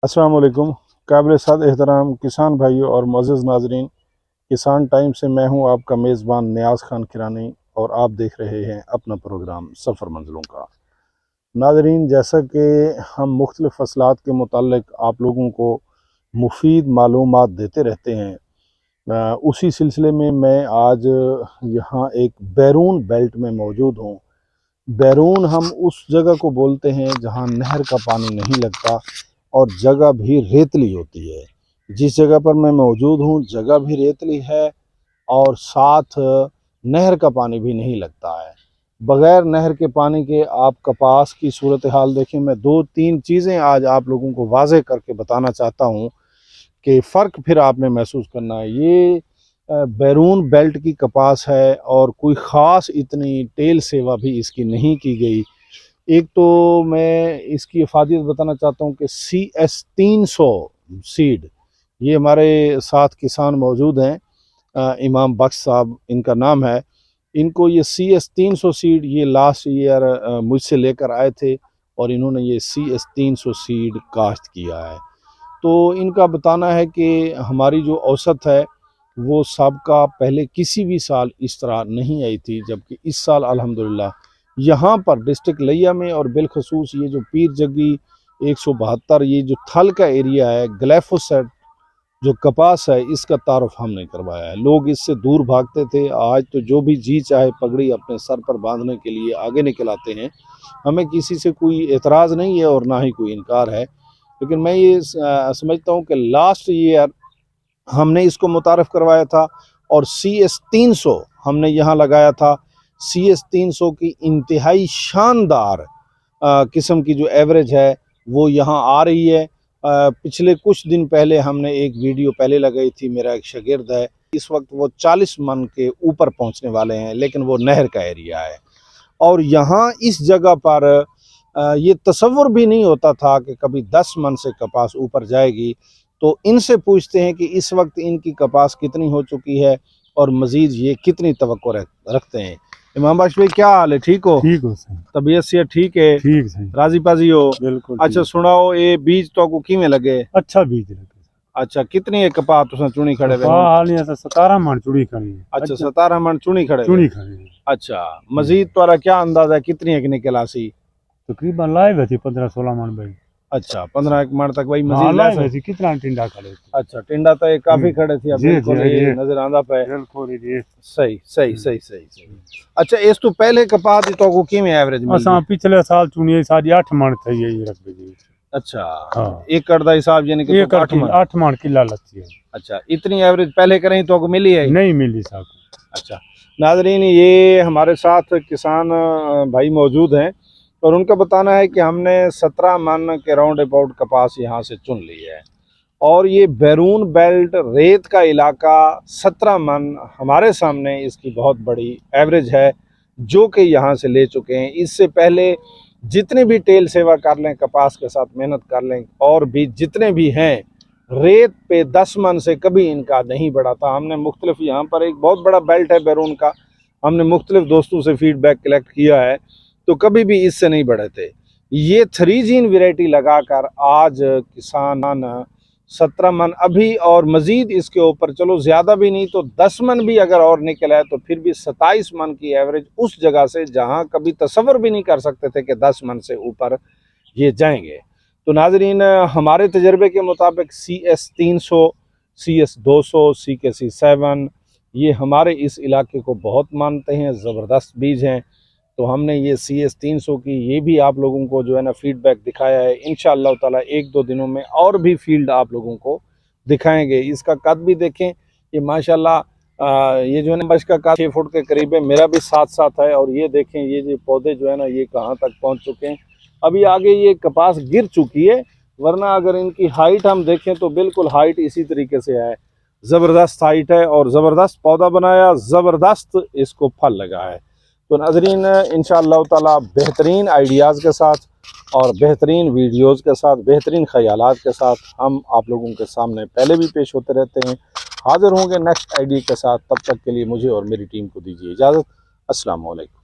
अस्सलाम वालेकुम। काबिल साद एहतराम किसान भाइयों और मुअज़्ज़ज़ नाज़रीन, किसान टाइम से मैं हूं आपका मेज़बान नियाज़ खान किरानी और आप देख रहे हैं अपना प्रोग्राम सफ़र मंज़िलों का। नाज़रीन, जैसा कि हम मुख्तलिफ़ फसलात के मुताल्लिक़ आप लोगों को मुफीद मालूमात देते रहते हैं, उसी सिलसिले में मैं आज यहाँ एक बैरून बेल्ट में मौजूद हूँ। बैरून हम उस जगह को बोलते हैं जहाँ नहर का पानी नहीं लगता और जगह भी रेतली होती है। जिस जगह पर मैं मौजूद हूँ जगह भी रेतली है और साथ नहर का पानी भी नहीं लगता है। बग़ैर नहर के पानी के आप कपास की सूरत हाल देखें। मैं 2-3 चीज़ें आज आप लोगों को वाज़े करके बताना चाहता हूँ कि फ़र्क फिर आपने महसूस करना है। ये बैरून बेल्ट की कपास है और कोई ख़ास इतनी टेल सेवा भी इसकी नहीं की गई। एक तो मैं इसकी इफादियत बताना चाहता हूँ कि CS300 सीड, ये हमारे साथ किसान मौजूद हैं, इमाम बख्श साहब इनका नाम है। इनको ये CS300 सीड ये लास्ट ईयर मुझसे लेकर आए थे और इन्होंने ये CS300 सीड काश्त किया है। तो इनका बताना है कि हमारी जो औसत है वो सबका पहले किसी भी साल इस तरह नहीं आई थी, जबकि इस साल अल्हम्दुलिल्लाह यहाँ पर डिस्ट्रिक्ट लिया में और बिलखसूस ये जो पीर जग्गी 172 ये जो थल का एरिया है, ग्लाइफोसेट जो कपास है इसका तारुफ हमने करवाया है। लोग इससे दूर भागते थे, आज तो जो भी जी चाहे पगड़ी अपने सर पर बांधने के लिए आगे निकल आते हैं। हमें किसी से कोई एतराज़ नहीं है और ना ही कोई इनकार है, लेकिन मैं ये समझता हूँ कि लास्ट ईयर हमने इसको मुतारफ़ करवाया था और CS300 हमने यहाँ लगाया था। CS300 की इंतहाई शानदार किस्म की जो एवरेज है वो यहाँ आ रही है। पिछले कुछ दिन पहले हमने एक वीडियो पहले लगाई थी, मेरा एक शागिर्द है, इस वक्त वो 40 मन के ऊपर पहुँचने वाले हैं, लेकिन वो नहर का एरिया है। और यहाँ इस जगह पर ये तसव्वुर भी नहीं होता था कि कभी 10 मन से कपास ऊपर जाएगी। तो इनसे पूछते हैं कि इस वक्त इनकी कपास कितनी हो चुकी है और मज़ीद ये कितनी तवक्को रखते हैं। इमाम बख्श भाई, क्या हाल है? ठीक हो? ठीक हो सही। तबीयत से ठीक है? ठीक सही। राजी पाजी हो? बिल्कुल। अच्छा सुनाओ, ये बीज तो आपको किमें लगे? अच्छा बीज लगे। अच्छा, कितनी है कपास तुसा चुनी खड़े हुए? हाल ये 17 मन चुनी खड़ी है। अच्छा 17 मन चुनी खड़े चुनी खड़ी है। अच्छा, मजीद तुम्हारा क्या अंदाजा है कितनी है कि निकल सी? तकरीबन लाए हुए थे 15-16 मन भाई। अच्छा 15 मन तक भाई हाँ, मजीद लाए हुए थे। कितना टिंडा खड़े थे? अच्छा टिंडा तो काफी खड़े थे, बिल्कुल ये नजर आंदा पे। बिल्कुल सही सही सही सही सही। अच्छा, इस तो पहले कपास तो को किमें एवरेज मिल? असा पिछले साल चुनी सारी 8 मन थी ये रकबे जी। अच्छा हाँ। एकड़ दा हिसाब यानी कि 8 मन किला लगती है। अच्छा, इतनी एवरेज पहले करें तो को मिली है? नहीं मिली साहब। अच्छा नाज़रीन, ये हमारे साथ किसान भाई मौजूद हैं और उनका बताना है कि हमने 17 मन के राउंड अबाउट कपास यहाँ से चुन ली है और ये बैरून बेल्ट रेत का इलाका 17 मन हमारे सामने इसकी बहुत बड़ी एवरेज है जो कि यहाँ से ले चुके हैं। इससे पहले जितने भी टेल सेवा कर लें, कपास के साथ मेहनत कर लें और भी जितने भी हैं, रेत पे 10 मन से कभी इनका नहीं बढ़ा था। हमने मुख्तलिफ यहाँ पर एक बहुत बड़ा बेल्ट है बैरून का, हमने मुख्तलिफ दोस्तों से फीडबैक कलेक्ट किया है तो कभी भी इससे नहीं बढ़े थे। ये 3 जीन वेराइटी लगाकर आज किसान 17 मन अभी और मज़ीद इसके ऊपर, चलो ज़्यादा भी नहीं तो 10 मन भी अगर और निकल आए तो फिर भी 27 मन की एवरेज उस जगह से जहाँ कभी तसव्वुर भी नहीं कर सकते थे कि 10 मन से ऊपर ये जाएंगे। तो नाज़रीन, हमारे तजर्बे के मुताबिक CS300, CS200, CKC7 ये हमारे इस इलाके को बहुत मानते हैं, ज़बरदस्त बीज हैं। तो हमने ये CS300 की ये भी आप लोगों को जो है ना फीडबैक दिखाया है। इंशाअल्लाह ताला 1-2 दिनों में और भी फील्ड आप लोगों को दिखाएंगे। इसका कद भी देखें, ये माशाल्लाह ये जो है ना बश का कद 6 फुट के करीब है, मेरा भी साथ है। और ये देखें ये जो पौधे जो है ना ये कहाँ तक पहुँच चुके हैं। अभी आगे ये कपास गिर चुकी है, वरना अगर इनकी हाइट हम देखें तो बिल्कुल हाइट इसी तरीके से है, ज़बरदस्त हाइट है और ज़बरदस्त पौधा बनाया, ज़बरदस्त इसको फल लगा है। तो नाज़रीन, इंशाअल्लाह ताला बेहतरीन आइडियाज़ के साथ और बेहतरीन वीडियोज़ के साथ, बेहतरीन ख़यालात के साथ हम आप लोगों के सामने पहले भी पेश होते रहते हैं। हाज़िर होंगे नेक्स्ट आइडिया के साथ, तब तक के लिए मुझे और मेरी टीम को दीजिए इजाज़त। अस्सलाम वालेकुम।